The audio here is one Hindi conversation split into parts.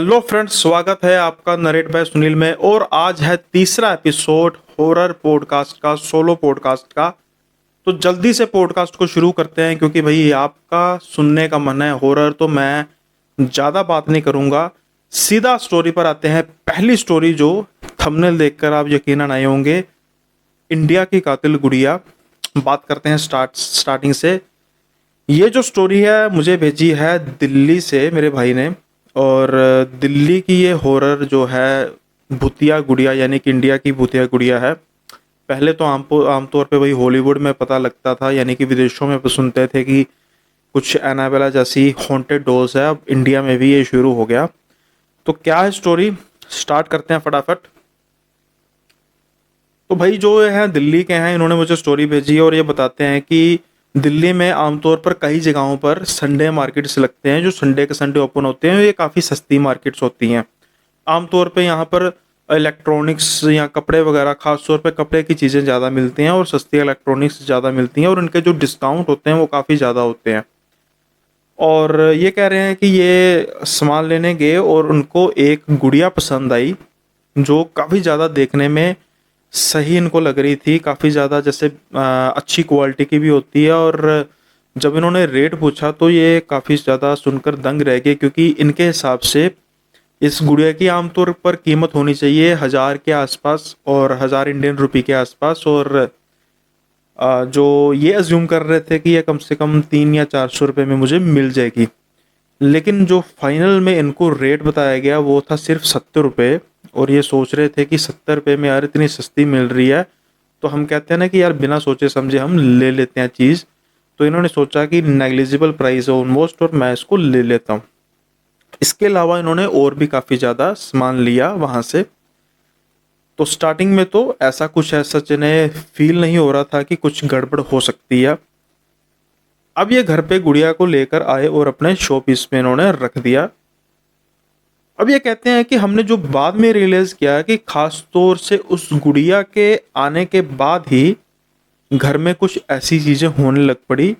हेलो फ्रेंड्स, स्वागत है आपका नरेट बाय सुनील में। और आज है तीसरा एपिसोड हॉरर पॉडकास्ट का, सोलो पॉडकास्ट का। तो जल्दी से पॉडकास्ट को शुरू करते हैं क्योंकि भाई आपका सुनने का मन है हॉरर, तो मैं ज़्यादा बात नहीं करूँगा, सीधा स्टोरी पर आते हैं। पहली स्टोरी जो थंबनेल देखकर आप यकीनन आए होंगे, इंडिया की कातिल गुड़िया। बात करते हैं स्टार्टिंग से। ये जो स्टोरी है मुझे भेजी है दिल्ली से मेरे भाई ने। और दिल्ली की ये हॉरर जो है भूतिया गुड़िया, यानी कि इंडिया की भूतिया गुड़िया है। पहले तो आमतौर पे वही हॉलीवुड में पता लगता था, यानी कि विदेशों में सुनते थे कि कुछ एनाबेला जैसी हॉन्टेड डॉल्स है। अब इंडिया में भी ये शुरू हो गया। तो क्या है स्टोरी, स्टार्ट करते हैं फटाफट। तो भाई जो है दिल्ली के हैं, इन्होंने मुझे स्टोरी भेजी है और ये बताते हैं कि दिल्ली में आमतौर पर कई जगहों पर संडे मार्केट्स लगते हैं, जो संडे के संडे ओपन होते हैं। ये काफ़ी सस्ती मार्केट्स होती हैं। आमतौर पे यहाँ पर इलेक्ट्रॉनिक्स या कपड़े वगैरह, खास तौर पे कपड़े की चीज़ें ज़्यादा मिलती हैं और सस्ती इलेक्ट्रॉनिक्स ज़्यादा मिलती हैं, और इनके जो डिस्काउंट होते हैं वो काफ़ी ज़्यादा होते हैं। और ये कह रहे हैं कि ये सामान लेने गए और उनको एक गुड़िया पसंद आई, जो काफ़ी ज़्यादा देखने में सही इनको लग रही थी, काफ़ी ज़्यादा जैसे अच्छी क्वालिटी की भी होती है। और जब इन्होंने रेट पूछा तो ये काफ़ी ज़्यादा सुनकर दंग रह गए, क्योंकि इनके हिसाब से इस गुड़िया की आमतौर पर कीमत होनी चाहिए 1000 के आसपास, और 1000 इंडियन रुपए के आसपास। और जो ये अज्यूम कर रहे थे कि ये कम से कम 300 या 400 रुपये में मुझे मिल जाएगी, लेकिन जो फाइनल में इनको रेट बताया गया वो था सिर्फ 70 रुपये। और ये सोच रहे थे कि 70 रुपये में यार इतनी सस्ती मिल रही है, तो हम कहते हैं ना कि यार बिना सोचे समझे हम ले लेते हैं चीज़। तो इन्होंने सोचा कि नेग्लिजिबल प्राइस है ऑलमोस्ट, और मैं इसको ले लेता हूँ। इसके अलावा इन्होंने और भी काफ़ी ज़्यादा सामान लिया वहाँ से। तो स्टार्टिंग में तो ऐसा कुछ ऐसा जिन्हें फील नहीं हो रहा था कि कुछ गड़बड़ हो सकती है। अब ये घर पे गुड़िया को लेकर आए और अपने शो पीस में इन्होंने रख दिया। अब ये कहते हैं कि हमने जो बाद में रियलाइज किया कि खास तौर से उस गुड़िया के आने के बाद ही घर में कुछ ऐसी चीजें होने लग पड़ी,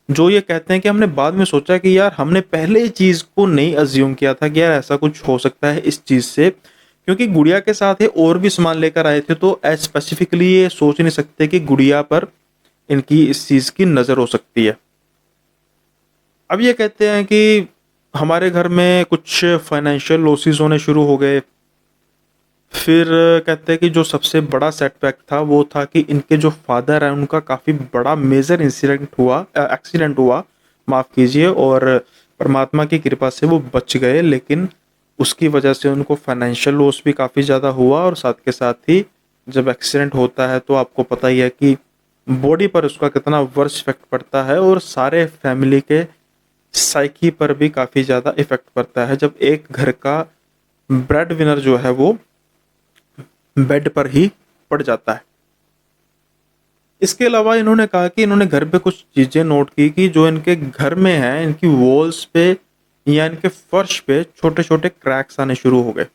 जो ये कहते हैं कि हमने बाद में सोचा कि यार हमने पहले चीज को नहीं अज्यूम किया था कि यार ऐसा कुछ हो सकता है इस चीज से, क्योंकि गुड़िया के साथ ये और भी सामान लेकर आए थे, तो स्पेसिफिकली ये सोच नहीं सकते कि गुड़िया पर इनकी इस चीज की नजर हो सकती है। अब ये कहते हैं कि हमारे घर में कुछ फाइनेंशियल लॉसेस होने शुरू हो गए। फिर कहते हैं कि जो सबसे बड़ा सेटबैक था वो था कि इनके जो फादर हैं उनका काफ़ी बड़ा मेजर एक्सीडेंट हुआ, माफ़ कीजिए। और परमात्मा की कृपा से वो बच गए, लेकिन उसकी वजह से उनको फाइनेंशियल लॉस भी काफ़ी ज़्यादा हुआ। और साथ के साथ ही जब एक्सीडेंट होता है तो आपको पता ही है कि बॉडी पर उसका कितना वर्स्ट इफेक्ट पड़ता है, और सारे फैमिली के साइकी पर भी काफ़ी ज़्यादा इफेक्ट पड़ता है जब एक घर का ब्रेड विनर जो है वो बेड पर ही पड़ जाता है। इसके अलावा इन्होंने कहा कि इन्होंने घर पे कुछ चीज़ें नोट की कि जो इनके घर में है, इनकी वॉल्स पे या इनके फर्श पे छोटे छोटे क्रैक्स आने शुरू हो गए।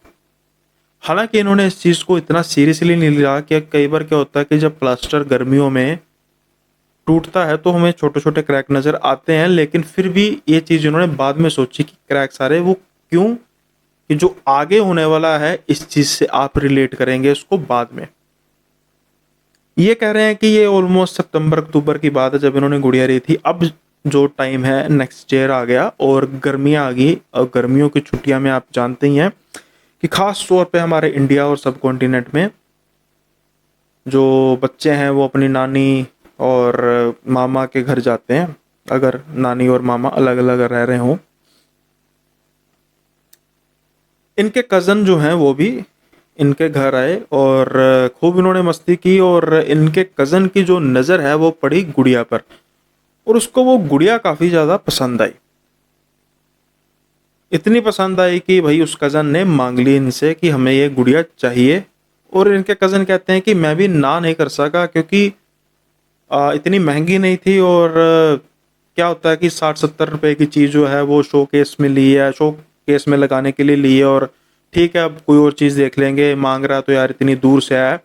हालांकि इन्होंने इस चीज़ को इतना सीरियसली नहीं लिया कि कई बार क्या होता है कि जब प्लास्टर गर्मियों में टूटता है तो हमें छोटे छोटे क्रैक नज़र आते हैं, लेकिन फिर भी ये चीज़ इन्होंने बाद में सोची कि क्रैक्स आ रहे वो क्यों, कि जो आगे होने वाला है इस चीज़ से आप रिलेट करेंगे इसको बाद में। ये कह रहे हैं कि ये ऑलमोस्ट सितंबर अक्टूबर की बात है जब इन्होंने गुड़िया रही थी। अब जो टाइम है नेक्स्ट ईयर आ गया और गर्मियाँ आ गई, और गर्मियों की छुट्टियां में आप जानते ही हैं कि खास तौर पे हमारे इंडिया और सब कॉन्टिनेंट में जो बच्चे हैं वो अपनी नानी और मामा के घर जाते हैं, अगर नानी और मामा अलग अलग रह रहे हों। इनके कज़न जो हैं वो भी इनके घर आए और खूब इन्होंने मस्ती की, और इनके कज़न की जो नज़र है वो पड़ी गुड़िया पर, और उसको वो गुड़िया काफ़ी ज़्यादा पसंद आई। इतनी पसंद आई कि भाई उस कज़न ने मांग ली इनसे कि हमें ये गुड़िया चाहिए। और इनके कज़न कहते हैं कि मैं भी ना नहीं कर सका, क्योंकि इतनी महंगी नहीं थी। और क्या होता है कि 60-70 रुपए की चीज़ जो है वो शो केस में ली है, शो केस में लगाने के लिए ली है, और ठीक है अब कोई और चीज़ देख लेंगे, मांग रहा तो यार इतनी दूर से आया।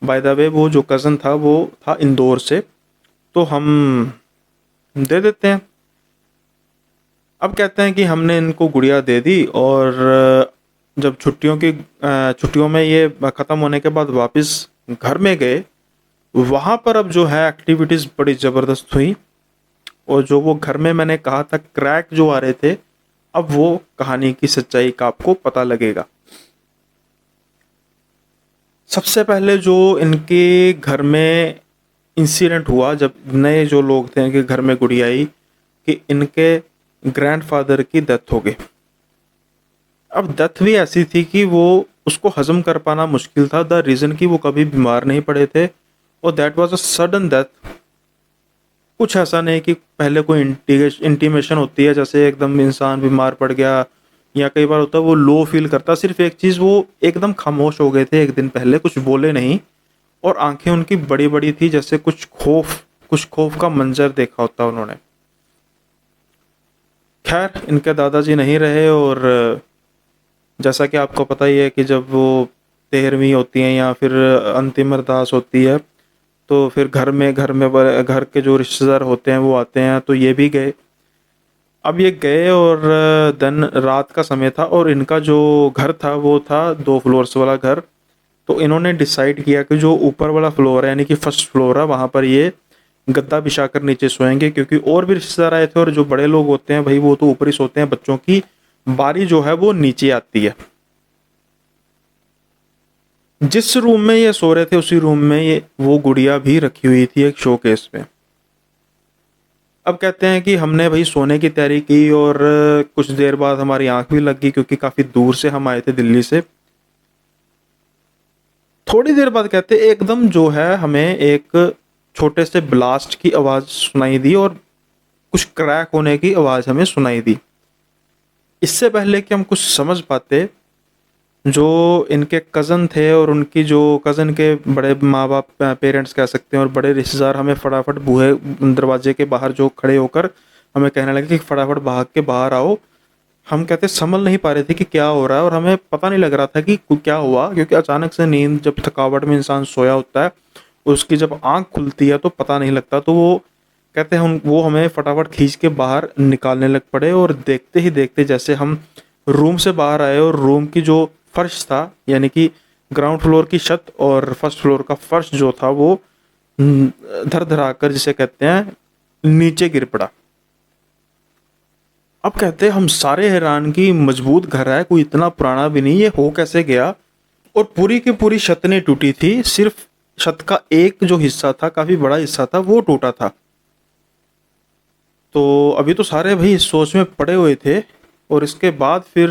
बाय द वे वो जो कज़न था वो था इंदौर से, तो हम दे देते हैं। अब कहते हैं कि हमने इनको गुड़िया दे दी, और जब छुट्टियों में ये ख़त्म होने के बाद वापस घर में गए, वहाँ पर अब जो है एक्टिविटीज़ बड़ी ज़बरदस्त हुई, और जो वो घर में मैंने कहा था क्रैक जो आ रहे थे, अब वो कहानी की सच्चाई का आपको पता लगेगा। सबसे पहले जो इनके घर में इंसिडेंट हुआ, जब नए जो लोग थे इनके घर में गुड़िया आई, कि इनके ग्रैंडफादर की डेथ हो गई। अब डेथ भी ऐसी थी कि वो उसको हजम कर पाना मुश्किल था, द रीज़न कि वो कभी बीमार नहीं पड़े थे, और that was a sudden death. कुछ ऐसा नहीं कि पहले कोई इंटीमेशन होती है जैसे एकदम इंसान बीमार पड़ गया, या कई बार होता है वो लो फील करता। सिर्फ एक चीज़, वो एकदम खामोश हो गए थे एक दिन पहले, कुछ बोले नहीं, और आंखें उनकी बड़ी बड़ी थी, जैसे कुछ खौफ का मंजर देखा होता उन्होंने। खैर, इनके दादाजी नहीं रहे, और जैसा कि आपको पता ही है कि जब वो 13वीं होती हैं या फिर अंतिम अरदास होती है, तो फिर घर के जो रिश्तेदार होते हैं वो आते हैं, तो ये भी गए। अब ये गए, और दिन रात का समय था, और इनका जो घर था वो था 2 फ्लोर्स वाला घर। तो इन्होंने डिसाइड किया कि जो ऊपर वाला फ्लोर है, यानी कि फर्स्ट फ्लोर है, वहाँ पर ये गद्दा बिछाकर नीचे सोएंगे, क्योंकि और भी रिश्तेदार आए थे, और जो बड़े लोग होते हैं भाई वो तो ऊपर ही सोते हैं, बच्चों की बारी जो है वो नीचे आती है। जिस रूम में ये सो रहे थे उसी रूम में ये वो गुड़िया भी रखी हुई थी एक शोकेस में। अब कहते हैं कि हमने भाई सोने की तैयारी की, और कुछ देर बाद हमारी आंख भी लग गई, क्योंकि काफ़ी दूर से हम आए थे दिल्ली से। थोड़ी देर बाद कहते एकदम जो है हमें एक छोटे से ब्लास्ट की आवाज़ सुनाई दी, और कुछ क्रैक होने की आवाज़ हमें सुनाई दी। इससे पहले कि हम कुछ समझ पाते, जो इनके कज़न थे और उनकी जो कज़न के बड़े माँ बाप, पेरेंट्स कह सकते हैं, और बड़े रिश्तेदार हमें फटाफट बूहे दरवाजे के बाहर जो खड़े होकर हमें कहने लगे कि फटाफट भाग के बाहर आओ। हम कहते समझ नहीं पा रहे थे कि क्या हो रहा है, और हमें पता नहीं लग रहा था कि क्या हुआ, क्योंकि अचानक से नींद, जब थकावट में इंसान सोया होता है, उसकी जब आँख खुलती है तो पता नहीं लगता। तो वो कहते हैं वो हमें फटाफट खींच के बाहर निकालने लग पड़े, और देखते ही देखते जैसे हम रूम से बाहर आए, और रूम की जो फर्श था, यानी कि ग्राउंड फ्लोर की छत और फर्स्ट फ्लोर का फर्श जो था वो धर धरा कर, जिसे कहते हैं, नीचे गिर पड़ा। अब कहते हैं हम सारे हैरान कि मजबूत घर है, कोई इतना पुराना भी नहीं, ये हो कैसे गया। और पूरी की पूरी छत नहीं टूटी थी, सिर्फ छत का एक जो हिस्सा था, काफी बड़ा हिस्सा था, वो टूटा था। तो अभी तो सारे भाई इस सोच में पड़े हुए थे, और इसके बाद फिर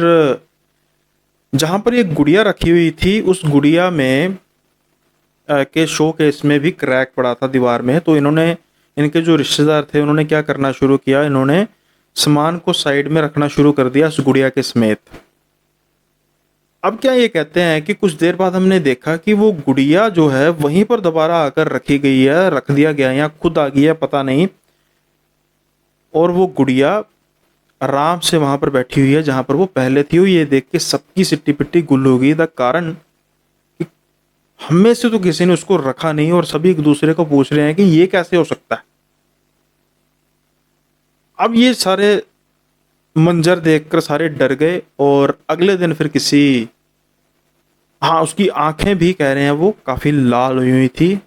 जहाँ पर ये गुड़िया रखी हुई थी, उस गुड़िया में के शो केस में भी क्रैक पड़ा था दीवार में। तो इन्होंने, इनके जो रिश्तेदार थे, उन्होंने क्या करना शुरू किया, इन्होंने सामान को साइड में रखना शुरू कर दिया उस गुड़िया के समेत। अब क्या ये कहते हैं कि कुछ देर बाद हमने देखा कि वो गुड़िया जो है वहीं पर दोबारा आकर रखी गई है, रख दिया गया है, या खुद आ गई है पता नहीं। और वो गुड़िया आराम से वहां पर बैठी हुई है जहां पर वो पहले थी। ये देख के सबकी सिट्टी पिट्टी गुल हो गई। द कारण कि हम में से तो किसी ने उसको रखा नहीं, और सभी एक दूसरे को पूछ रहे हैं कि ये कैसे हो सकता है। अब ये सारे मंजर देखकर सारे डर गए, और अगले दिन फिर किसी, हाँ, उसकी आंखें भी कह रहे हैं वो काफी लाल हुई हुई थी।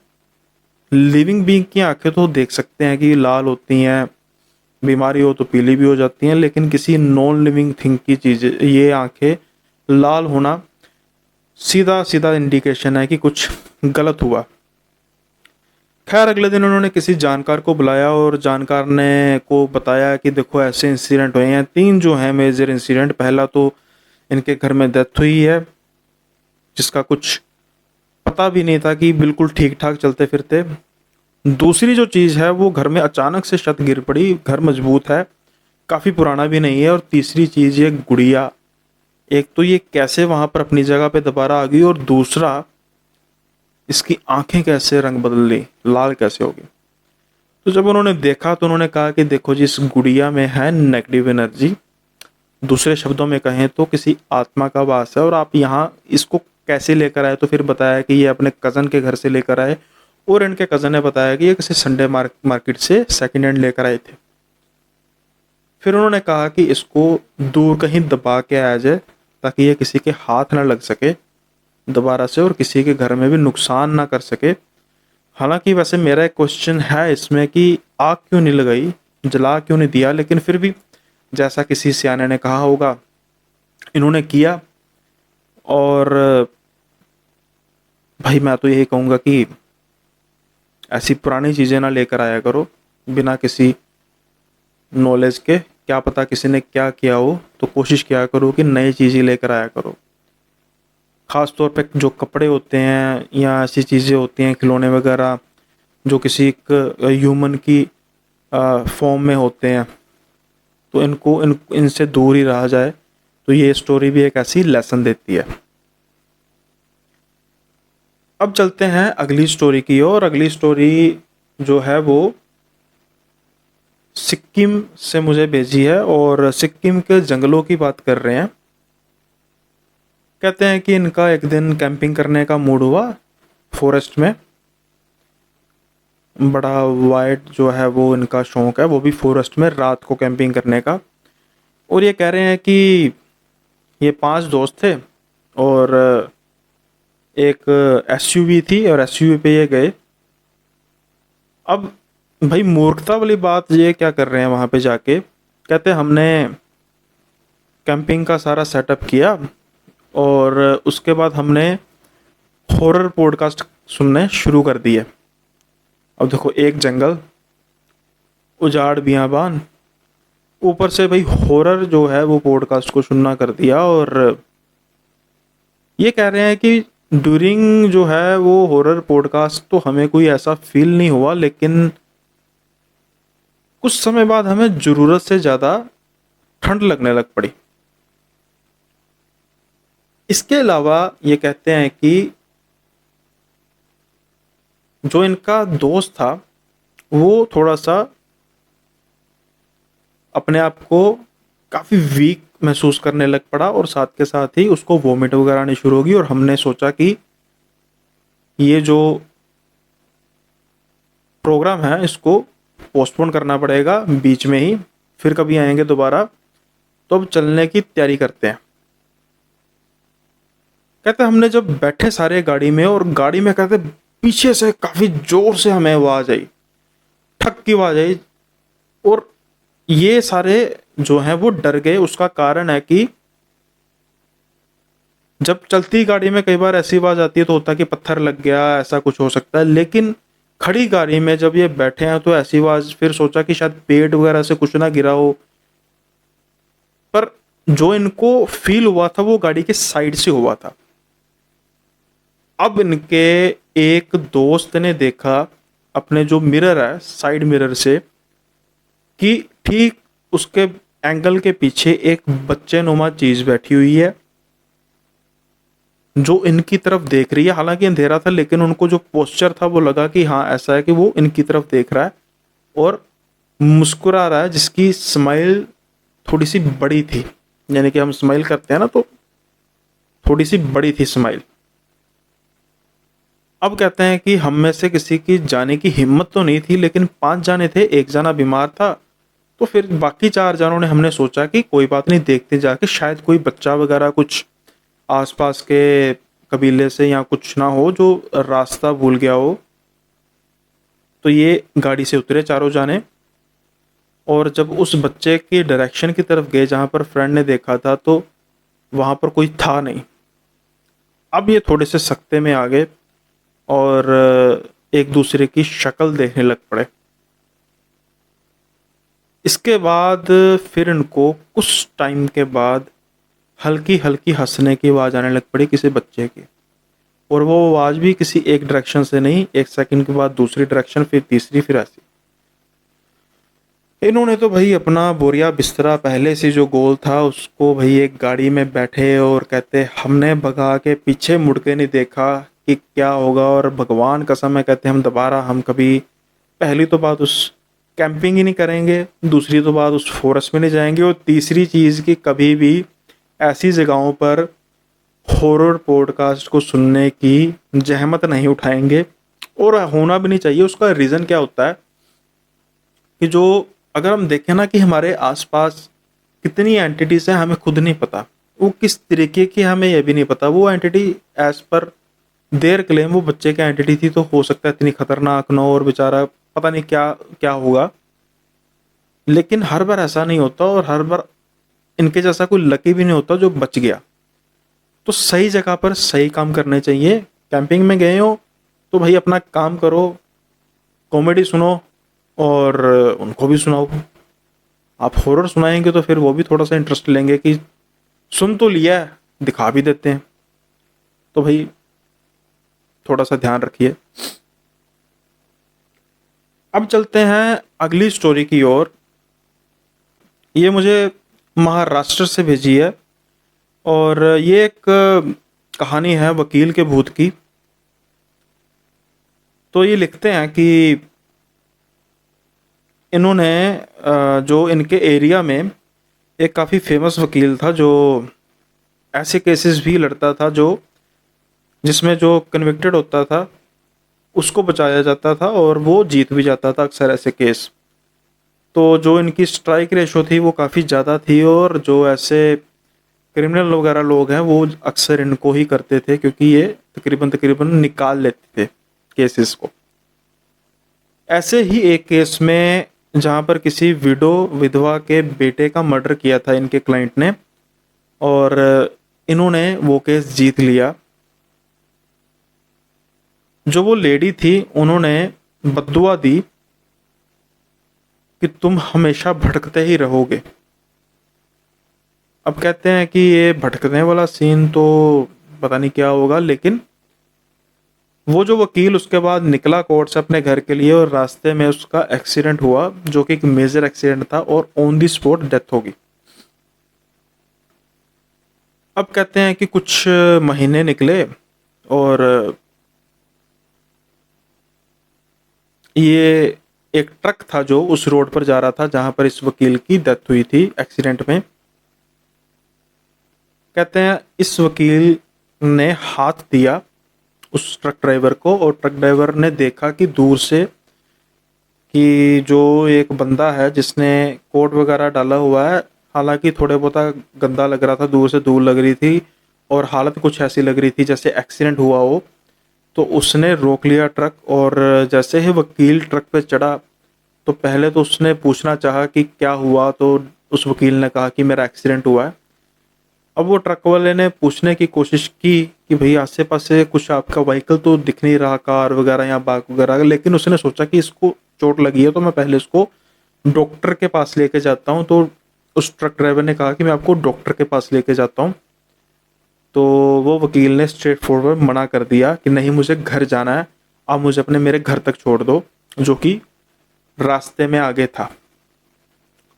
लिविंग बीइंग की आंखें तो देख सकते हैं कि लाल होती हैं, बीमारी हो तो पीली भी हो जाती हैं, लेकिन किसी नॉन लिविंग थिंग की चीज़, ये आंखें लाल होना सीधा सीधा इंडिकेशन है कि कुछ गलत हुआ। खैर, अगले दिन उन्होंने किसी जानकार को बुलाया, और जानकार ने को बताया कि देखो ऐसे इंसिडेंट हुए हैं, 3 जो हैं मेजर इंसिडेंट। पहला तो इनके घर में डेथ हुई है, जिसका कुछ पता भी नहीं था, कि बिल्कुल ठीक ठाक चलते फिरते। दूसरी जो चीज़ है, वो घर में अचानक से छत गिर पड़ी, घर मजबूत है, काफ़ी पुराना भी नहीं है। और तीसरी चीज़, ये गुड़िया, एक तो ये कैसे वहाँ पर अपनी जगह पे दोबारा आ गई, और दूसरा इसकी आंखें कैसे रंग बदल ली, लाल कैसे हो गई। तो जब उन्होंने देखा तो उन्होंने कहा कि देखो जी, इस गुड़िया में है नेगेटिव एनर्जी, दूसरे शब्दों में कहें तो किसी आत्मा का वास है। और आप यहाँ इसको कैसे लेकर आए, तो फिर बताया कि ये अपने कज़न के घर से लेकर आए, और इनके कज़न ने बताया कि ये किसी संडे मार्केट से सेकेंड हैंड लेकर आए थे। फिर उन्होंने कहा कि इसको दूर कहीं दबा के आया जाए, ताकि ये किसी के हाथ ना लग सके दोबारा से और किसी के घर में भी नुकसान ना कर सके। हालांकि वैसे मेरा एक क्वेश्चन है इसमें कि आग क्यों नहीं लगाई, जला क्यों नहीं दिया, लेकिन फिर भी जैसा किसी सियाने ने कहा होगा इन्होंने किया। और भाई मैं तो यही कहूँगा कि ऐसी पुरानी चीज़ें ना लेकर आया करो बिना किसी नॉलेज के। क्या पता किसी ने क्या किया हो, तो कोशिश किया करो कि नई चीज़ें लेकर आया करो। ख़ास तौर पे जो कपड़े होते हैं या ऐसी चीज़ें होती हैं, खिलौने वगैरह जो किसी एक ह्यूमन की फॉर्म में होते हैं, तो इनसे दूर ही रहा जाए। तो ये स्टोरी भी एक ऐसी लेसन देती है। अब चलते हैं अगली स्टोरी की ओर। अगली स्टोरी जो है वो सिक्किम से मुझे भेजी है और सिक्किम के जंगलों की बात कर रहे हैं। कहते हैं कि इनका एक दिन कैंपिंग करने का मूड हुआ फॉरेस्ट में। बड़ा वाइड जो है वो इनका शौक है, वो भी फॉरेस्ट में रात को कैंपिंग करने का। और ये कह रहे हैं कि ये 5 दोस्त थे और एक एसयूवी थी और एसयूवी पे ये गए। अब भाई मूर्खता वाली बात, ये क्या कर रहे हैं वहाँ पे जाके, कहते हमने कैंपिंग का सारा सेटअप किया और उसके बाद हमने हॉरर पॉडकास्ट सुनने शुरू कर दिए। अब देखो, एक जंगल, उजाड़ बियाबान, ऊपर से भाई हॉरर जो है वो पॉडकास्ट को सुनना कर दिया। और ये कह रहे हैं कि ड्यूरिंग जो है वो हॉरर पॉडकास्ट तो हमें कोई ऐसा फील नहीं हुआ, लेकिन कुछ समय बाद हमें ज़रूरत से ज़्यादा ठंड लगने लग पड़ी। इसके अलावा ये कहते हैं कि जो इनका दोस्त था वो थोड़ा सा अपने आप को काफ़ी वीक महसूस करने लग पड़ा और साथ के साथ ही उसको वोमिट वगैरह आनी शुरू होगी। और हमने सोचा कि ये जो प्रोग्राम है इसको पोस्टपोन करना पड़ेगा बीच में ही, फिर कभी आएंगे दोबारा। तो अब चलने की तैयारी करते हैं। कहते हमने जब बैठे सारे गाड़ी में, और गाड़ी में कहते पीछे से काफ़ी जोर से हमें आवाज़ आई, ठक की आवाज़ आई। और ये सारे जो हैं वो डर गए। उसका कारण है कि जब चलती गाड़ी में कई बार ऐसी आवाज़ आती है तो होता है कि पत्थर लग गया, ऐसा कुछ हो सकता है। लेकिन खड़ी गाड़ी में जब ये बैठे हैं तो ऐसी आवाज़, फिर सोचा कि शायद पेड़ वगैरह से कुछ ना गिरा हो। पर जो इनको फील हुआ था वो गाड़ी के साइड से हुआ था। अब इनके एक दोस्त ने देखा अपने जो मिरर है, साइड मिरर से, कि ठीक उसके एंगल के पीछे एक बच्चे नुमा चीज बैठी हुई है जो इनकी तरफ देख रही है। हालांकि अंधेरा था लेकिन उनको जो पोस्चर था वो लगा कि हाँ ऐसा है कि वो इनकी तरफ देख रहा है और मुस्कुरा रहा है, जिसकी स्माइल थोड़ी सी बड़ी थी। यानी कि हम स्माइल करते हैं ना, तो थोड़ी सी बड़ी थी स्माइल। अब कहते हैं कि हम में से किसी की जाने की हिम्मत तो नहीं थी, लेकिन 5 जाने थे, एक जना बीमार था। तो फिर बाकी 4 जनों ने हमने सोचा कि कोई बात नहीं, देखते जाके शायद कोई बच्चा वगैरह कुछ आसपास के कबीले से या कुछ ना हो जो रास्ता भूल गया हो। तो ये गाड़ी से उतरे चारों जाने और जब उस बच्चे की डायरेक्शन की तरफ गए जहाँ पर फ्रेंड ने देखा था, तो वहाँ पर कोई था नहीं। अब ये थोड़े से सकते में आ गए और एक दूसरे की शक्ल देखने लग पड़े। इसके बाद फिर इनको कुछ टाइम के बाद हल्की हल्की हंसने की आवाज़ आने लग पड़ी किसी बच्चे की। और वो आवाज़ भी किसी एक डायरेक्शन से नहीं, एक सेकंड के बाद दूसरी डायरेक्शन, फिर तीसरी, फिर ऐसी। इन्होंने तो भाई अपना बोरिया बिस्तरा, पहले से जो गोल था उसको, भाई एक गाड़ी में बैठे और कहते हमने भगा के पीछे मुड़ के नहीं देखा कि क्या होगा। और भगवान कसम है, कहते हम दोबारा हम कभी, पहली तो बात उस कैंपिंग ही नहीं करेंगे, दूसरी तो बात उस फॉरेस्ट में नहीं जाएंगे, और तीसरी चीज़ कि कभी भी ऐसी जगहों पर हॉरर पॉडकास्ट को सुनने की जहमत नहीं उठाएंगे। और होना भी नहीं चाहिए। उसका रीज़न क्या होता है कि जो, अगर हम देखें ना कि हमारे आसपास कितनी एंटिटीज़ हैं हमें खुद नहीं पता, वो किस तरीके की हमें ये भी नहीं पता। वो entity as per their claim वो बच्चे की एंटिटी थी, तो हो सकता है इतनी खतरनाक ना हो और बेचारा पता नहीं क्या क्या होगा। लेकिन हर बार ऐसा नहीं होता और हर बार इनके जैसा कोई लकी भी नहीं होता जो बच गया। तो सही जगह पर सही काम करने चाहिए। कैंपिंग में गए हो तो भाई अपना काम करो, कॉमेडी सुनो और उनको भी सुनाओ। आप हॉरर सुनाएंगे तो फिर वो भी थोड़ा सा इंटरेस्ट लेंगे कि सुन तो लिया है, दिखा भी देते हैं। तो भाई थोड़ा सा ध्यान रखिए। अब चलते हैं अगली स्टोरी की ओर। ये मुझे महाराष्ट्र से भेजी है और ये एक कहानी है वकील के भूत की। तो ये लिखते हैं कि इन्होंने जो इनके एरिया में एक काफ़ी फेमस वकील था जो ऐसे केसेस भी लड़ता था जो जिसमें जो कन्विक्टेड होता था उसको बचाया जाता था और वो जीत भी जाता था अक्सर ऐसे केस। तो जो इनकी स्ट्राइक रेशो थी वो काफ़ी ज़्यादा थी और जो ऐसे क्रिमिनल वगैरह लोग हैं वो अक्सर इनको ही करते थे, क्योंकि ये तकरीबन तकरीबन निकाल लेते थे केसेस को। ऐसे ही एक केस में जहाँ पर किसी विधवा के बेटे का मर्डर किया था इनके क्लाइंट ने और इन्होंने वो केस जीत लिया। जो वो लेडी थी उन्होंने बद्दुआ दी कि तुम हमेशा भटकते ही रहोगे। अब कहते हैं कि ये भटकने वाला सीन तो पता नहीं क्या होगा, लेकिन वो जो वकील उसके बाद निकला कोर्ट से अपने घर के लिए और रास्ते में उसका एक्सीडेंट हुआ जो कि एक मेजर एक्सीडेंट था और ऑन द स्पॉट डेथ होगी। अब कहते हैं कि कुछ महीने निकले और ये एक ट्रक था जो उस रोड पर जा रहा था जहां पर इस वकील की डेथ हुई थी एक्सीडेंट में। कहते हैं इस वकील ने हाथ दिया उस ट्रक ड्राइवर को और ट्रक ड्राइवर ने देखा कि दूर से कि जो एक बंदा है जिसने कोट वगैरह डाला हुआ है, हालांकि थोड़े बहुत गंदा लग रहा था, दूर से धूल लग रही थी और हालत कुछ ऐसी लग रही थी जैसे एक्सीडेंट हुआ हो। तो उसने रोक लिया ट्रक और जैसे ही वकील ट्रक पे चढ़ा तो पहले तो उसने पूछना चाहा कि क्या हुआ, तो उस वकील ने कहा कि मेरा एक्सीडेंट हुआ है। अब वो ट्रक वाले ने पूछने की कोशिश की कि भाई आसे पासे कुछ आपका व्हीकल तो दिख नहीं रहा, कार वगैरह या बाइक वगैरह, लेकिन उसने सोचा कि इसको चोट लगी है तो मैं पहले इसको डॉक्टर के पास लेके जाता हूँ। तो उस ट्रक ड्राइवर ने कहा कि मैं आपको डॉक्टर के पास लेके जाता हूँ। तो वो वकील ने स्ट्रेट फॉरवर्ड मना कर दिया कि नहीं, मुझे घर जाना है, आप मुझे अपने मेरे घर तक छोड़ दो, जो कि रास्ते में आगे था।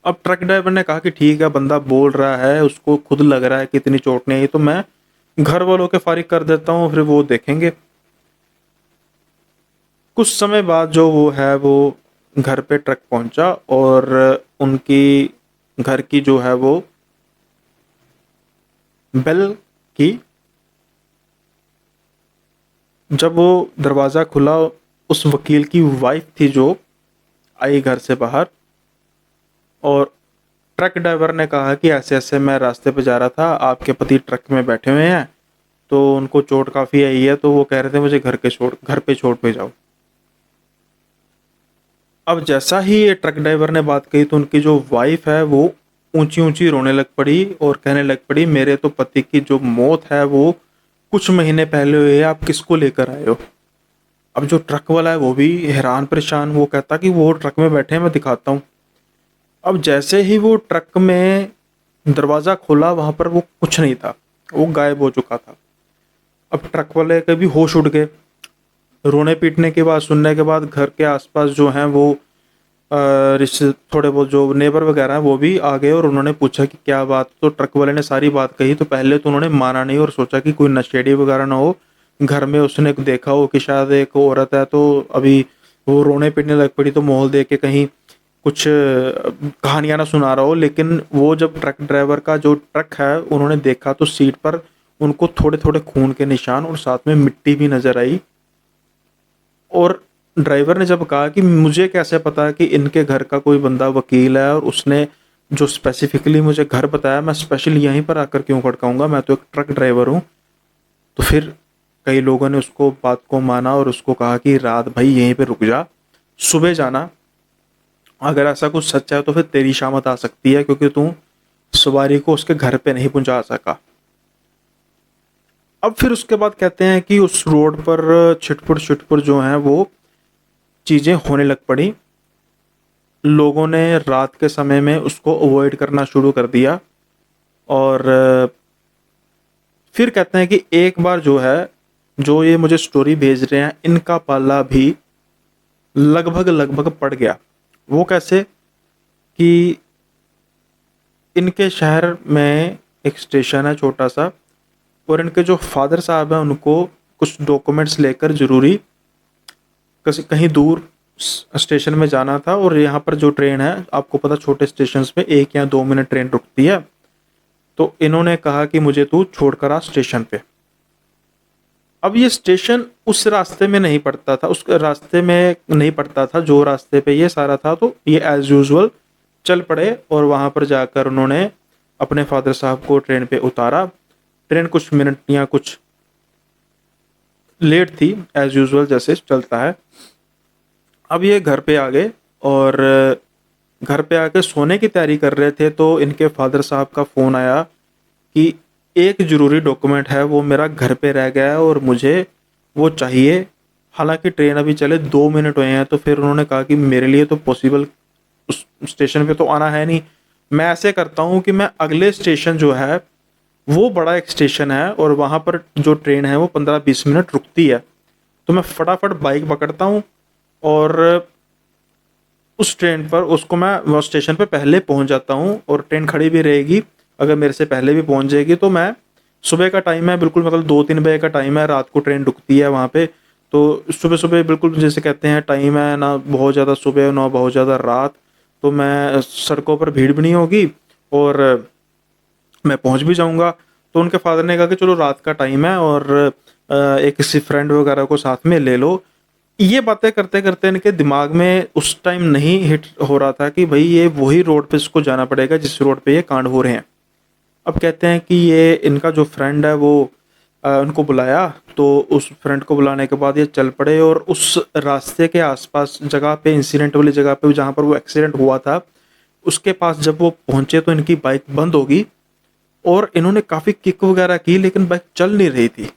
अब ट्रक ड्राइवर ने कहा कि ठीक है, बंदा बोल रहा है, उसको खुद लग रहा है कि इतनी चोट नहीं आई, तो मैं घर वालों के फारिग कर देता हूँ, फिर वो देखेंगे। कुछ समय बाद जो वो है वो घर पे ट्रक पहुंचा और उनकी घर की जो है वो बेल की। जब वो दरवाज़ा खुला, उस वकील की वाइफ थी जो आई घर से बाहर और ट्रक ड्राइवर ने कहा कि ऐसे ऐसे मैं रास्ते पे जा रहा था, आपके पति ट्रक में बैठे हुए हैं, तो उनको चोट काफ़ी आई है, तो वो कह रहे थे मुझे घर पे छोड़ के जाओ। अब जैसा ही ये ट्रक ड्राइवर ने बात कही तो उनकी जो वाइफ है वो ऊंची ऊंची रोने लग पड़ी और कहने लग पड़ी, मेरे तो पति की जो मौत है वो कुछ महीने पहले हुई है, आप किसको लेकर आए हो। अब जो ट्रक वाला है वो भी हैरान परेशान, वो कहता कि वो ट्रक में बैठे हैं, मैं दिखाता हूँ। अब जैसे ही वो ट्रक में दरवाज़ा खोला वहाँ पर वो कुछ नहीं था, वो गायब हो चुका था। अब ट्रक वाले के भी होश उड़ गए। रोने पीटने की बात सुनने के बाद घर के आसपास जो हैं वो रिश्ते थोड़े बहुत जो नेबर वगैरह हैं वो भी आ गए और उन्होंने पूछा कि क्या बात। तो ट्रक वाले ने सारी बात कही। तो पहले तो उन्होंने माना नहीं और सोचा कि कोई नशेड़ी वगैरह ना हो, घर में उसने देखा हो कि शायद एक औरत है, तो अभी वो रोने पीटने लग पड़ी तो माहौल देख के कहीं कुछ कहानियां ना सुना रहा हो। लेकिन वो जब ट्रक ड्राइवर का जो ट्रक है उन्होंने देखा तो सीट पर उनको थोड़े थोड़े खून के निशान और साथ में मिट्टी भी नजर आई। और ड्राइवर ने जब कहा कि मुझे कैसे पता कि इनके घर का कोई बंदा वकील है और उसने जो स्पेसिफिकली मुझे घर बताया, मैं स्पेशली यहीं पर आकर क्यों खड़काऊँगा, मैं तो एक ट्रक ड्राइवर हूँ। तो फिर कई लोगों ने उसको बात को माना और उसको कहा कि रात भाई यहीं पे रुक जा, सुबह जाना। अगर ऐसा कुछ सच है तो फिर तेरी शामत आ सकती है, क्योंकि तू सवारी को उसके घर पे नहीं पहुंचा सका। अब फिर उसके बाद कहते हैं कि उस रोड पर छिटपुट छिटपुट जो है वो चीज़ें होने लग पड़ी। लोगों ने रात के समय में उसको अवॉइड करना शुरू कर दिया। और फिर कहते हैं कि एक बार जो है, जो ये मुझे स्टोरी भेज रहे हैं, इनका पाला भी लगभग लगभग पड़ गया। वो कैसे कि इनके शहर में एक स्टेशन है छोटा सा, और इनके जो फादर साहब हैं उनको कुछ डॉक्यूमेंट्स लेकर ज़रूरी कहीं दूर स्टेशन में जाना था। और यहाँ पर जो ट्रेन है, आपको पता छोटे स्टेशन पे 1 या 2 मिनट ट्रेन रुकती है। तो इन्होंने कहा कि मुझे तू छोड़कर आ स्टेशन पे। अब ये स्टेशन उस रास्ते में नहीं पड़ता था, उस रास्ते में नहीं पड़ता था जो रास्ते पे ये सारा था। तो ये एज यूजुअल चल पड़े और वहाँ पर जाकर उन्होंने अपने फादर साहब को ट्रेन पे उतारा। ट्रेन कुछ मिनट या कुछ लेट थी, एज यूजुअल जैसे चलता है। अब ये घर पे आ गए और घर पे आके सोने की तैयारी कर रहे थे, तो इनके फादर साहब का फ़ोन आया कि एक ज़रूरी डॉक्यूमेंट है वो मेरा घर पे रह गया है और मुझे वो चाहिए। हालांकि ट्रेन अभी चले 2 मिनट हुए हैं। तो फिर उन्होंने कहा कि मेरे लिए तो पॉसिबल उस स्टेशन पे तो आना है नहीं, मैं ऐसे करता हूँ कि मैं अगले स्टेशन जो है वो बड़ा एक स्टेशन है और वहाँ पर जो ट्रेन है वो 15-20 मिनट रुकती है। तो मैं फटाफट बाइक पकड़ता हूँ और उस ट्रेन पर उसको मैं वो स्टेशन पे पहले पहुँच जाता हूँ और ट्रेन खड़ी भी रहेगी। अगर मेरे से पहले भी पहुँच जाएगी तो मैं, सुबह का टाइम है बिल्कुल, मतलब 2-3 बजे का टाइम है, रात को ट्रेन रुकती है वहाँ पे। तो सुबह सुबह बिल्कुल जैसे कहते हैं टाइम है ना, बहुत ज़्यादा सुबह ना बहुत ज़्यादा रात। तो मैं सड़कों पर भीड़ भी नहीं होगी और मैं पहुंच भी जाऊंगा। तो उनके फादर ने कहा कि चलो रात का टाइम है और एक किसी फ्रेंड वगैरह को साथ में ले लो। ये बातें करते करते इनके दिमाग में उस टाइम नहीं हिट हो रहा था कि भाई ये वही रोड पे इसको जाना पड़ेगा जिस रोड पे ये कांड हो रहे हैं। अब कहते हैं कि ये इनका जो फ्रेंड है वो उनको बुलाया। तो उस फ्रेंड को बुलाने के बाद ये चल पड़े और उस रास्ते के आसपास जगह पे, इंसिडेंट वाली जगह पे जहाँ पर वो एक्सीडेंट हुआ था, उसके पास जब वो पहुंचे तो इनकी बाइक बंद होगी और इन्होंने काफ़ी किक वगैरह की लेकिन बाइक चल नहीं रही थी।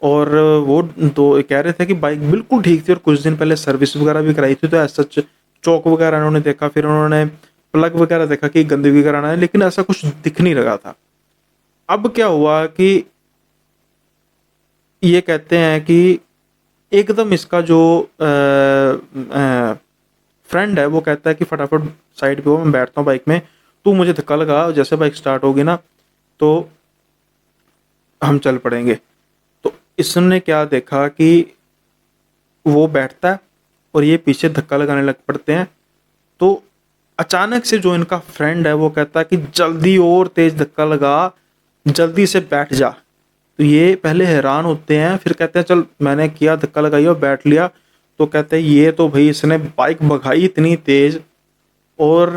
और वो तो कह रहे थे कि बाइक बिल्कुल ठीक थी और कुछ दिन पहले सर्विस वगैरह भी कराई थी। तो ऐसा सच चौक वगैरह इन्होंने देखा, फिर उन्होंने प्लग वगैरह देखा कि गंदगी कराना है, लेकिन ऐसा कुछ दिख नहीं लगा था। अब क्या हुआ कि ये कहते हैं कि एकदम इसका जो फ्रेंड है वो कहता है कि फटाफट साइड पे हो, मैं बैठता हूँ बाइक में, तू मुझे धक्का लगा, जैसे बाइक स्टार्ट होगी ना तो हम चल पड़ेंगे। तो इसने क्या देखा कि वो बैठता है और ये पीछे धक्का लगाने लग पड़ते हैं। तो अचानक से जो इनका फ्रेंड है वो कहता है कि जल्दी और तेज धक्का लगा, जल्दी से बैठ जा। तो ये पहले हैरान होते हैं, फिर कहते हैं चल मैंने किया, धक्का लगाई और बैठ लिया। तो कहते हैं ये तो भाई इसने बाइक भगाई इतनी तेज और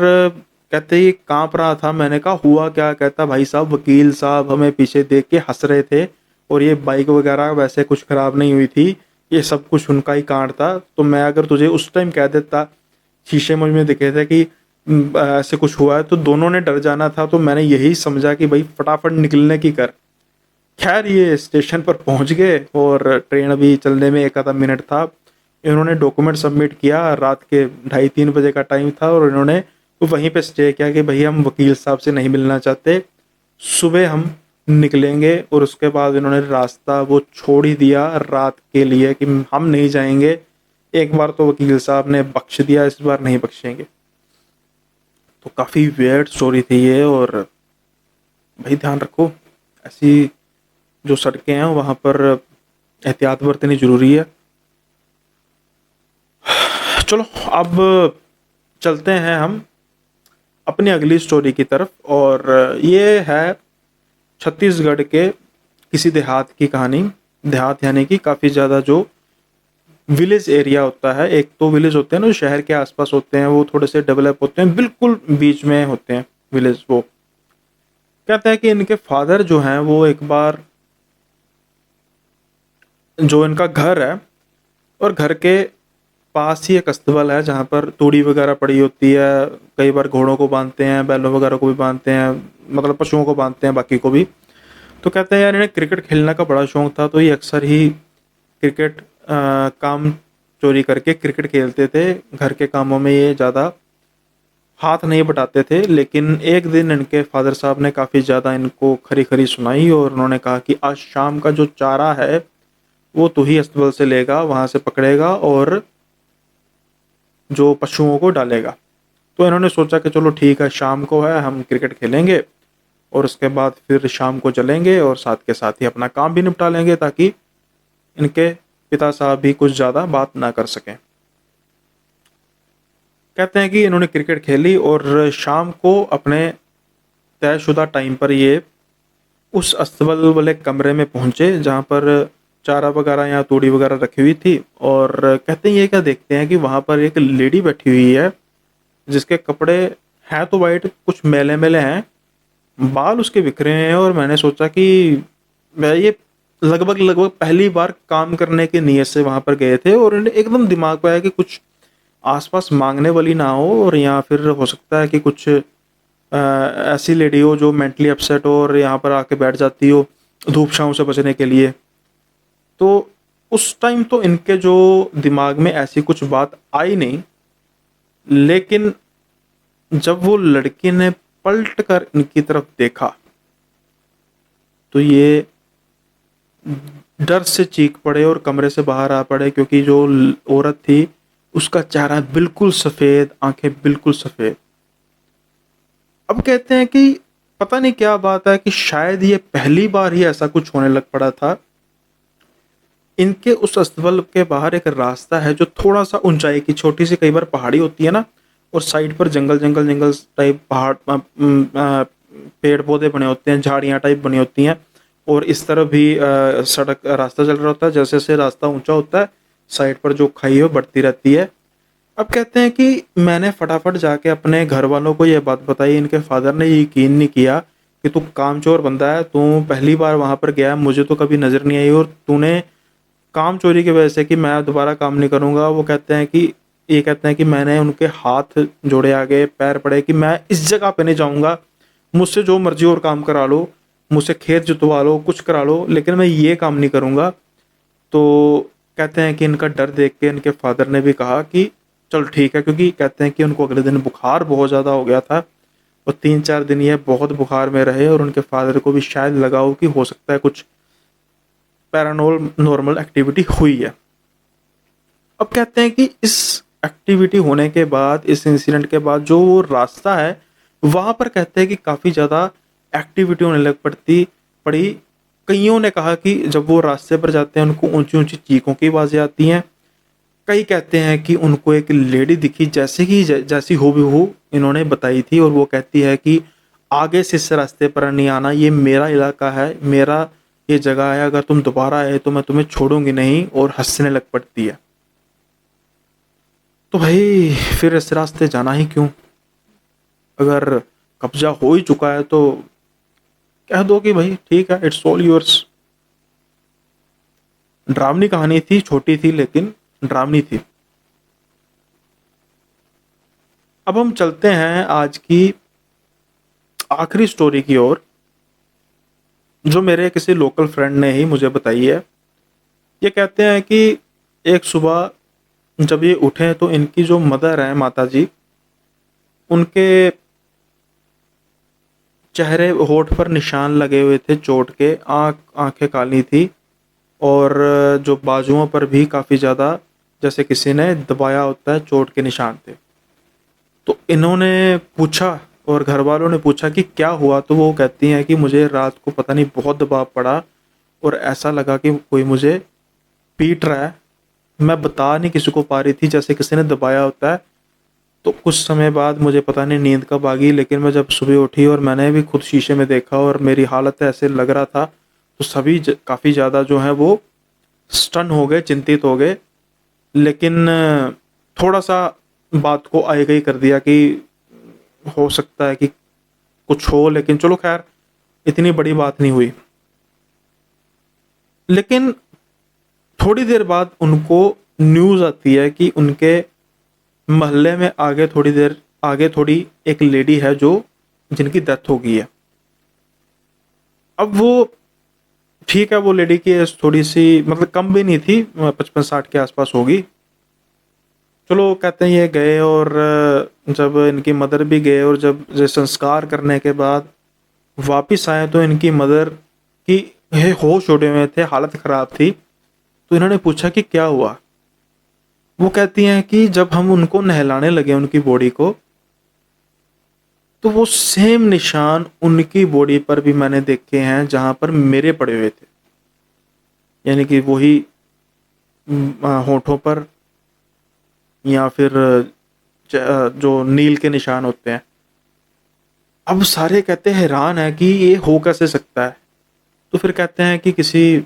कहते ये कांप रहा था। मैंने कहा हुआ क्या? कहता भाई साहब वकील साहब हमें पीछे देख के हंस रहे थे और ये बाइक वगैरह वैसे कुछ खराब नहीं हुई थी, ये सब कुछ उनका ही कांड था। तो मैं अगर तुझे उस टाइम कह देता, शीशे मुझ में दिखे थे कि ऐसे कुछ हुआ है, तो दोनों ने डर जाना था। तो मैंने यही समझा कि भाई फटाफट निकलने की कर। खैर ये स्टेशन पर पहुंच गए और ट्रेन अभी चलने में 1 आधा मिनट था। इन्होंने डॉक्यूमेंट सबमिट किया, रात के 2:30-3 बजे का टाइम था और इन्होंने वहीं पे स्टे किया कि भाई हम वकील साहब से नहीं मिलना चाहते, सुबह हम निकलेंगे। और उसके बाद इन्होंने रास्ता वो छोड़ ही दिया रात के लिए कि हम नहीं जाएंगे। एक बार तो वकील साहब ने बख्श दिया, इस बार नहीं बख्शेंगे। तो काफ़ी वियर्ड स्टोरी थी ये। और भाई ध्यान रखो, ऐसी जो सड़कें हैं वहाँ पर एहतियात बरतनी ज़रूरी है। चलो अब चलते हैं हम अपनी अगली स्टोरी की तरफ। और ये है छत्तीसगढ़ के किसी देहात की कहानी। देहात यानी कि काफ़ी ज़्यादा जो विलेज एरिया होता है, एक तो विलेज होते हैं ना जो शहर के आसपास होते हैं, वो थोड़े से डेवलप होते हैं, बिल्कुल बीच में होते हैं विलेज। वो कहते हैं कि इनके फादर जो हैं वो एक बार, जो इनका घर है और घर के पास ही एक अस्तबल है जहाँ पर तूड़ी वगैरह पड़ी होती है। कई बार घोड़ों को बांधते हैं, बैलों वगैरह को भी बांधते हैं, मतलब पशुओं को बांधते हैं, बाकी को भी। तो कहते हैं यार इन्हें क्रिकेट खेलने का बड़ा शौक था, तो ये अक्सर ही क्रिकेट काम चोरी करके क्रिकेट खेलते थे। घर के कामों में ये ज़्यादा हाथ नहीं बटाते थे। लेकिन एक दिन इनके फादर साहब ने काफ़ी ज़्यादा इनको खरी खरी सुनाई और उन्होंने कहा कि आज शाम का जो चारा है वो तू ही अस्तबल से लेगा, वहाँ से पकड़ेगा और जो पशुओं को डालेगा। तो इन्होंने सोचा कि चलो ठीक है, शाम को है, हम क्रिकेट खेलेंगे और उसके बाद फिर शाम को चलेंगे और साथ के साथ ही अपना काम भी निपटा लेंगे, ताकि इनके पिता साहब भी कुछ ज़्यादा बात ना कर सकें। कहते हैं कि इन्होंने क्रिकेट खेली और शाम को अपने तयशुदा टाइम पर ये उस अस्तबल वाले कमरे में पहुंचे जहां पर चारा वगैरह या तूड़ी वगैरह रखी हुई थी। और कहते हैं ये क्या देखते हैं कि वहां पर एक लेडी बैठी हुई है जिसके कपड़े हैं तो वाइट, कुछ मैले मैले हैं, बाल उसके बिखरे हैं। और मैंने सोचा कि मैं ये लगभग लगभग पहली बार काम करने की नीयत से वहां पर गए थे और इन्हें एकदम दिमाग पे आया कि कुछ आसपास मांगने वाली ना हो, और या फिर हो सकता है कि कुछ ऐसी लेडी हो जो मेंटली अपसेट हो और यहाँ पर आके बैठ जाती हो धूप छाँव से बचने के लिए। तो उस टाइम तो इनके जो दिमाग में ऐसी कुछ बात आई नहीं, लेकिन जब वो लड़की ने पलट कर इनकी तरफ देखा तो ये डर से चीख पड़े और कमरे से बाहर आ पड़े, क्योंकि जो औरत थी उसका चेहरा बिल्कुल सफ़ेद, आंखें बिल्कुल सफ़ेद। अब कहते हैं कि पता नहीं क्या बात है कि शायद ये पहली बार ही ऐसा कुछ होने लग पड़ा था। इनके उस अस्तबल के बाहर एक रास्ता है जो थोड़ा सा ऊंचाई की, छोटी सी कई बार पहाड़ी होती है ना, और साइड पर जंगल जंगल जंगल टाइप पहाड़, पेड़ पौधे बने होते हैं, झाड़ियाँ टाइप बनी होती हैं। और इस तरफ भी सड़क रास्ता चल रहा होता है। जैसे जैसे रास्ता ऊंचा होता है साइड पर जो खाई है बढ़ती रहती है। अब कहते हैं कि मैंने फटाफट जाके अपने घर वालों को यह बात बताई। इनके फादर ने यकीन नहीं किया कि तू कामचोर बंदा है, तू पहली बार वहां पर गया, मुझे तो कभी नज़र नहीं आई, और तूने काम चोरी की वजह से कि मैं दोबारा काम नहीं करूंगा। वो कहते हैं कि ये कहते हैं कि मैंने उनके हाथ जोड़े, आगे पैर पड़े कि मैं इस जगह पे नहीं जाऊंगा, मुझसे जो मर्जी और काम करा लो, मुझसे खेत जुतवा लो, कुछ करा लो, लेकिन मैं ये काम नहीं करूंगा। तो कहते हैं कि इनका डर देख के इनके फादर ने भी कहा कि चल ठीक है, क्योंकि कहते हैं कि उनको अगले दिन बुखार बहुत ज़्यादा हो गया था और 3-4 दिन ये बहुत बुखार में रहे और उनके फादर को भी शायद लगा हो कि हो सकता है कुछ पैरानॉर्मल एक्टिविटी हुई है। अब कहते हैं कि इस एक्टिविटी होने के बाद, इस इंसिडेंट के बाद जो वो रास्ता है वहाँ पर कहते हैं कि काफ़ी ज़्यादा एक्टिविटी होने लग पड़ी। कईयों ने कहा कि जब वो रास्ते पर जाते हैं उनको ऊंची ऊंची चीखों की आवाज़ें आती हैं। कई कहते हैं कि उनको एक लेडी दिखी जैसे कि जैसी हो भी हो इन्होंने बताई थी, और वो कहती है कि आगे से इस रास्ते पर नहीं आना, ये मेरा इलाका है, मेरा ये जगह है, अगर तुम दोबारा आए तो मैं तुम्हें छोड़ूंगी नहीं, और हंसने लग पड़ती है। तो भाई फिर इस रास्ते जाना ही क्यों? अगर कब्जा हो ही चुका है तो कह दो कि भाई ठीक है, इट्स ऑल योर्स। डरावनी कहानी थी, छोटी थी लेकिन डरावनी थी। अब हम चलते हैं आज की आखिरी स्टोरी की ओर, जो मेरे किसी लोकल फ्रेंड ने ही मुझे बताई है। ये कहते हैं कि एक सुबह जब ये उठे तो इनकी जो मदर है, माता जी, उनके चेहरे होठ पर निशान लगे हुए थे चोट के, आंखें काली थी, और जो बाजुओं पर भी काफ़ी ज़्यादा जैसे किसी ने दबाया होता है चोट के निशान थे। तो इन्होंने पूछा और घर वालों ने पूछा कि क्या हुआ, तो वो कहती हैं कि मुझे रात को पता नहीं बहुत दबाव पड़ा और ऐसा लगा कि कोई मुझे पीट रहा है। मैं बता नहीं किसी को पा रही थी, जैसे किसी ने दबाया होता है। तो कुछ समय बाद मुझे पता नहीं नींद कब आ गई, लेकिन मैं जब सुबह उठी और मैंने भी खुद शीशे में देखा और मेरी हालत ऐसे लग रहा था, तो सभी काफ़ी ज़्यादा जो है वो स्टन हो गए, चिंतित हो गए। लेकिन थोड़ा सा बात को आगे ही कर दिया कि हो सकता है कि कुछ हो, लेकिन चलो खैर इतनी बड़ी बात नहीं हुई। लेकिन थोड़ी देर बाद उनको न्यूज़ आती है कि उनके मोहल्ले में आगे थोड़ी एक लेडी है जो जिनकी डेथ हो गई है। अब वो ठीक है, वो लेडी की एज थोड़ी सी मतलब कम भी नहीं थी, 55-60 के आसपास होगी। चलो कहते हैं ये गए, और जब इनकी मदर भी गए और जब ये संस्कार करने के बाद वापिस आए तो इनकी मदर की होश उड़े हुए थे, हालत ख़राब थी। तो इन्होंने पूछा कि क्या हुआ। वो कहती हैं कि जब हम उनको नहलाने लगे उनकी बॉडी को, तो वो सेम निशान उनकी बॉडी पर भी मैंने देखे हैं जहां पर मेरे पड़े हुए थे। यानी कि वही होठों पर, या फिर जो नील के निशान होते हैं। अब सारे कहते हैं, हैरान है कि ये हो कैसे सकता है। तो फिर कहते हैं कि किसी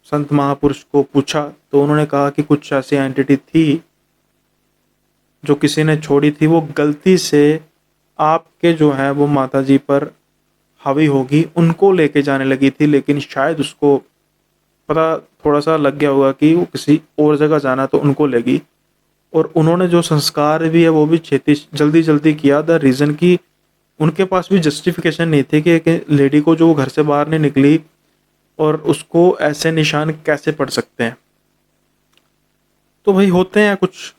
संत महापुरुष को पूछा तो उन्होंने कहा कि कुछ ऐसी एंटिटी थी जो किसी ने छोड़ी थी, वो गलती से आपके जो है वो माता जी पर हावी होगी, उनको लेके जाने लगी थी। लेकिन शायद उसको पता थोड़ा सा लग गया होगा कि वो किसी और जगह जाना, तो उनको लेगी। और उन्होंने जो संस्कार भी है वो भी छेती जल्दी जल्दी किया। द रीज़न कि उनके पास भी जस्टिफिकेशन नहीं थी कि एक लेडी को जो वो घर से बाहर नहीं निकली और उसको ऐसे निशान कैसे पड़ सकते हैं। तो भाई होते हैं कुछ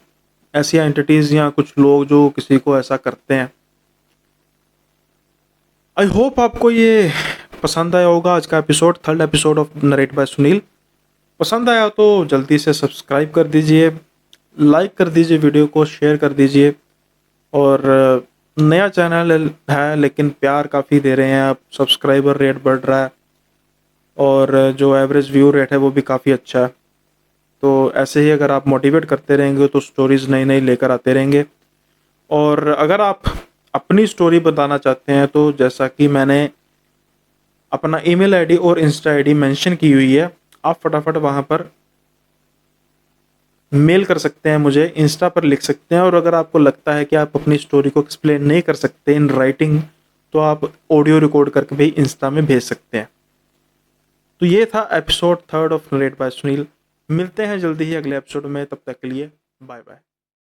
ऐसी एंटिटीज या कुछ लोग जो किसी को ऐसा करते हैं। आई होप आपको ये पसंद आया होगा आज का episode, third episode of narrate by Sunil. पसंद आया तो जल्दी से सब्सक्राइब कर दीजिए, लाइक कर दीजिए, वीडियो को शेयर कर दीजिए। और नया चैनल है लेकिन प्यार काफ़ी दे रहे हैं आप, सब्सक्राइबर रेट बढ़ रहा है और जो एवरेज व्यू रेट है वो भी काफ़ी अच्छा है। तो ऐसे ही अगर आप मोटिवेट करते रहेंगे तो स्टोरीज़ नई नई लेकर आते रहेंगे। और अगर आप अपनी स्टोरी बताना चाहते हैं तो जैसा कि मैंने अपना ईमेल आईडी और इंस्टा आईडी मेंशन की हुई है, आप फटाफट वहाँ पर मेल कर सकते हैं मुझे, इंस्टा पर लिख सकते हैं। और अगर आपको लगता है कि आप अपनी स्टोरी को एक्सप्लेन नहीं कर सकते इन राइटिंग, तो आप ऑडियो रिकॉर्ड करके भी इंस्टा में भेज सकते हैं। तो ये था episode third of narrate by Sunil. मिलते हैं जल्दी ही अगले एपिसोड में, तब तक के लिए बाय बाय।